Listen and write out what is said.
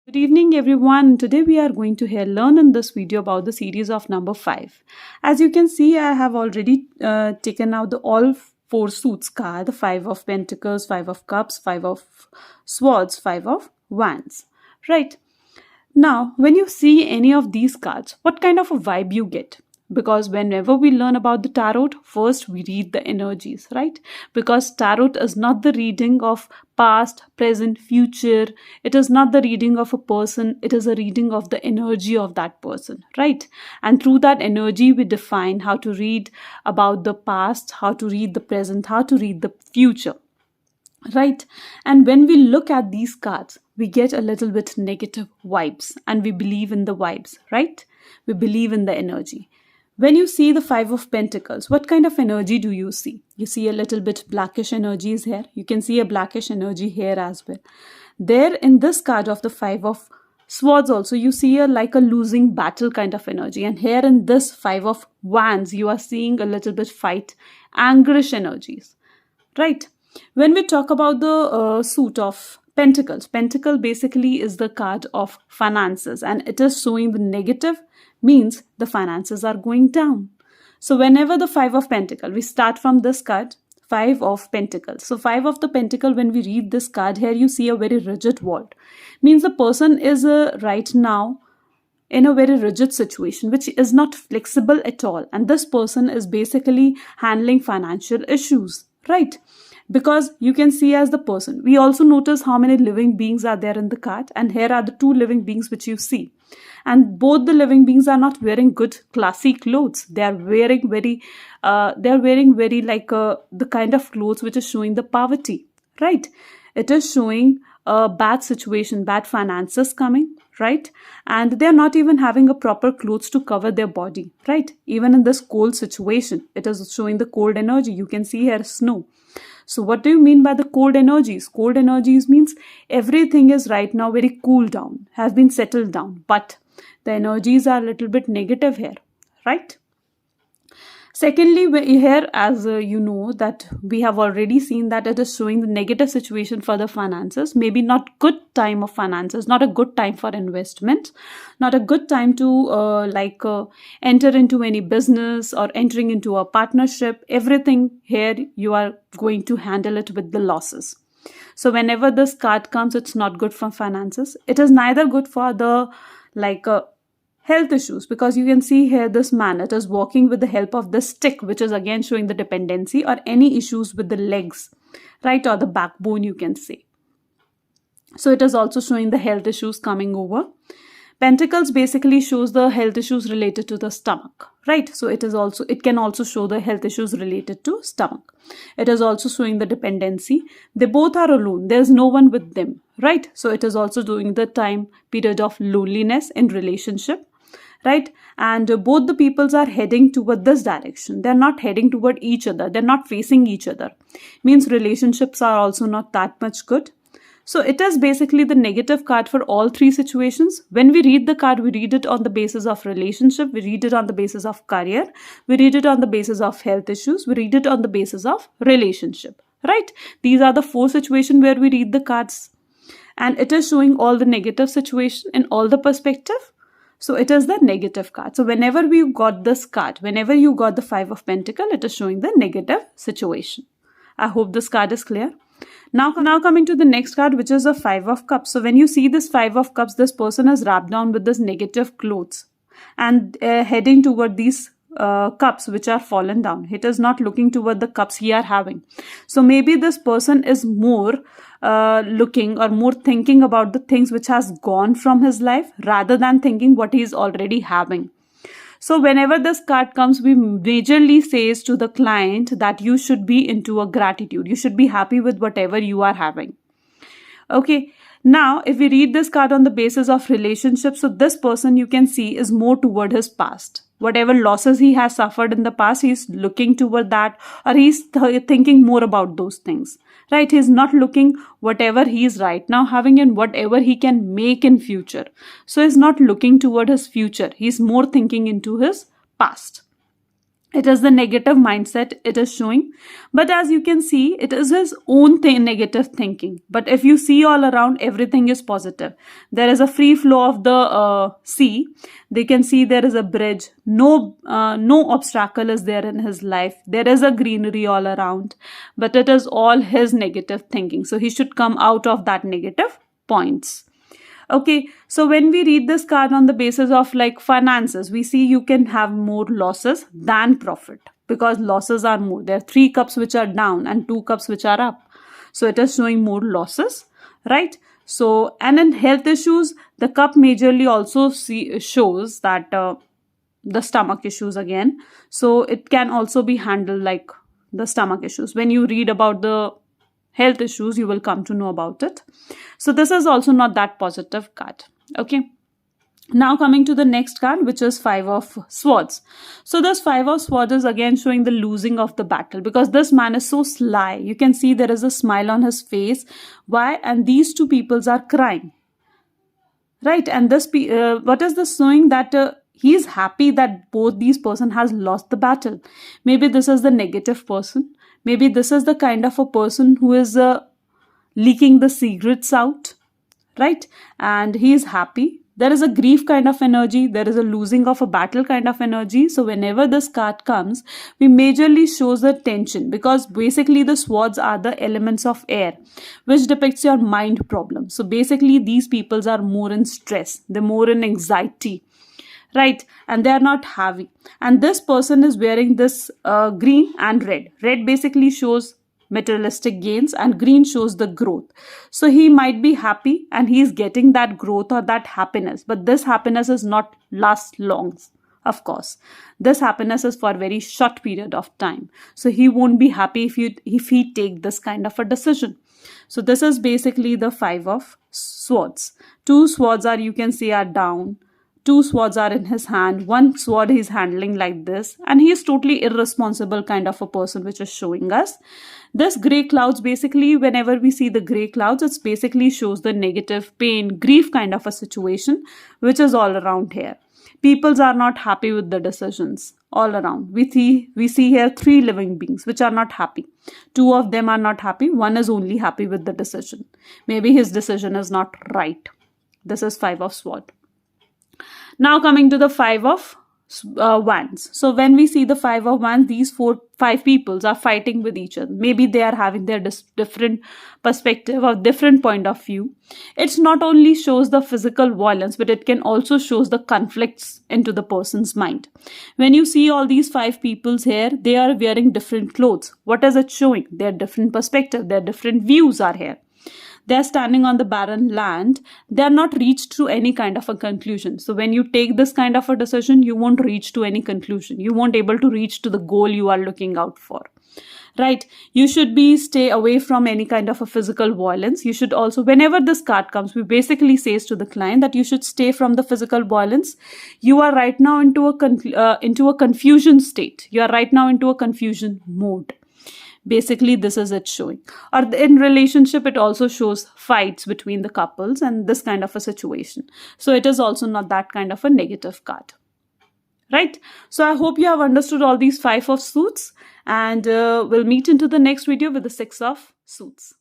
Good evening everyone. Today we are going to learn in this video about the series of number 5. As you can see, I have already taken out the all four suits card, the 5 of Pentacles, 5 of Cups, 5 of Swords, 5 of Wands. Right. Now, when you see any of these cards, what kind of a vibe you get? Because whenever we learn about the tarot, first we read the energies, right? Because tarot is not the reading of past, present, future. It is not the reading of a person. It is a reading of the energy of that person, right? And through that energy, we define how to read about the past, how to read the present, how to read the future. Right. And when we look at these cards, we get a little bit negative vibes and we believe in the vibes, right? We believe in the energy. When you see the 5 of Pentacles, what kind of energy do you see? You see a little bit blackish energies here. You can see a blackish energy here as well. There in this card of the 5 of Swords also, you see like a losing battle kind of energy. And here in this 5 of Wands, you are seeing a little bit fight, angerish energies, right? When we talk about the suit of Pentacles, Pentacle basically is the card of finances and it is showing the negative, means the finances are going down. So whenever the 5 of Pentacle, we start from this card, 5 of Pentacles. So 5 of the Pentacle, when we read this card, here you see a very rigid world. Means the person is right now in a very rigid situation, which is not flexible at all. And this person is basically handling financial issues, right? Because you can see as the person. We also notice how many living beings are there in the card. And here are the 2 living beings which you see. And both the living beings are not wearing good classy clothes. They are wearing very like the kind of clothes which is showing the poverty, right? It is showing a bad situation, bad finances coming, right? And they are not even having a proper clothes to cover their body, right? Even in this cold situation, it is showing the cold energy. You can see here snow. So what do you mean by the cold energies? Cold energies means everything is right now very cool down, has been settled down, but the energies are a little bit negative here, right? Secondly, here as you know that we have already seen that it is showing the negative situation for the finances. Maybe not good time of finances, not a good time for investment, not a good time to enter into any business or entering into a partnership. Everything here you are going to handle it with the losses. So whenever this card comes, it's not good for finances. It is neither good for the health issues, because you can see here this man, it is walking with the help of the stick, which is again showing the dependency, or any issues with the legs, right, or the backbone, you can say. So it is also showing the health issues coming over. Pentacles basically shows the health issues related to the stomach, right? So it can also show the health issues related to stomach. It is also showing the dependency. They both are alone. There's no one with them, right? So it is also doing the time period of loneliness in relationship, right? And both the peoples are heading toward this direction. They're not heading toward each other. They're not facing each other. Means relationships are also not that much good. So it is basically the negative card for all 3 situations. When we read the card, we read it on the basis of relationship, we read it on the basis of career, we read it on the basis of health issues, we read it on the basis of relationship, right? These are the 4 situations where we read the cards. And it is showing all the negative situation in all the perspective. So it is the negative card. So whenever we got this card, whenever you got the 5 of Pentacles, it is showing the negative situation. I hope this card is clear. Now coming to the next card, which is a 5 of Cups. So when you see this 5 of Cups, this person is wrapped down with this negative clothes and heading toward these cups which are fallen down. It is not looking toward the cups he are having. So maybe this person is more looking or more thinking about the things which has gone from his life rather than thinking what he is already having. So whenever this card comes, we majorly says to the client that you should be into a gratitude. You should be happy with whatever you are having. Okay. Now, if we read this card on the basis of relationships, so this person you can see is more toward his past. Whatever losses he has suffered in the past, he's looking toward that, or he's thinking more about those things, right? He's not looking whatever he is right now having and whatever he can make in future. So he's not looking toward his future. He's more thinking into his past. It is the negative mindset it is showing. But as you can see, it is his own negative thinking. But if you see all around, everything is positive. There is a free flow of the sea. They can see there is a bridge. No obstacle is there in his life. There is a greenery all around. But it is all his negative thinking. So he should come out of that negative points. Okay, so when we read this card on the basis of like finances, we see you can have more losses than profit because losses are more. There are 3 cups which are down and 2 cups which are up. So it is showing more losses, right? So, and in health issues, the cup majorly also shows that the stomach issues again. So it can also be handled like the stomach issues. When you read about the health issues, you will come to know about it. So this is also not that positive card. Okay. Now coming to the next card, which is 5 of Swords. So this 5 of Swords is again showing the losing of the battle because this man is so sly. You can see there is a smile on his face. Why? And these 2 peoples are crying. Right. And this, what is this showing? That he is happy that both these person has lost the battle. Maybe this is the negative person. Maybe this is the kind of a person who is leaking the secrets out, right? And he is happy. There is a grief kind of energy. There is a losing of a battle kind of energy. So whenever this card comes, we majorly shows the tension because basically the swords are the elements of air, which depicts your mind problem. So basically these peoples are more in stress. They're more in anxiety. Right, and they are not happy. And this person is wearing this green and red. Red basically shows materialistic gains and green shows the growth. So he might be happy and he is getting that growth or that happiness. But this happiness is not last long. Of course, this happiness is for a very short period of time. So he won't be happy if he take this kind of a decision. So this is basically the 5 of Swords. 2 swords are, you can see, are down. 2 swords are in his hand. 1 sword he's handling like this. And he is totally irresponsible kind of a person, which is showing us. This grey clouds, basically, whenever we see the grey clouds, it basically shows the negative pain, grief kind of a situation, which is all around here. Peoples are not happy with the decisions all around. We see here 3 living beings which are not happy. 2 of them are not happy. 1 is only happy with the decision. Maybe his decision is not right. This is 5 of Swords. Now coming to the 5 of Wands. So when we see the 5 of Wands, these 5 peoples are fighting with each other. Maybe they are having their different perspective or different point of view. It not only shows the physical violence, but it can also shows the conflicts into the person's mind. When you see all these 5 peoples here, they are wearing different clothes. What is it showing? Their different perspective, their different views are here. They are standing on the barren land. They are not reached to any kind of a conclusion. So when you take this kind of a decision, you won't reach to any conclusion. You won't able to reach to the goal you are looking out for. Right? You should stay away from any kind of a physical violence. You should also, whenever this card comes, we basically says to the client that you should stay from the physical violence. You are right now into a confusion state. You are right now into a confusion mode. Basically, this is it showing. Or in relationship, it also shows fights between the couples and this kind of a situation. So it is also not that kind of a negative card. Right? So I hope you have understood all these 5 of Suits, and we'll meet into the next video with the 6 of Suits.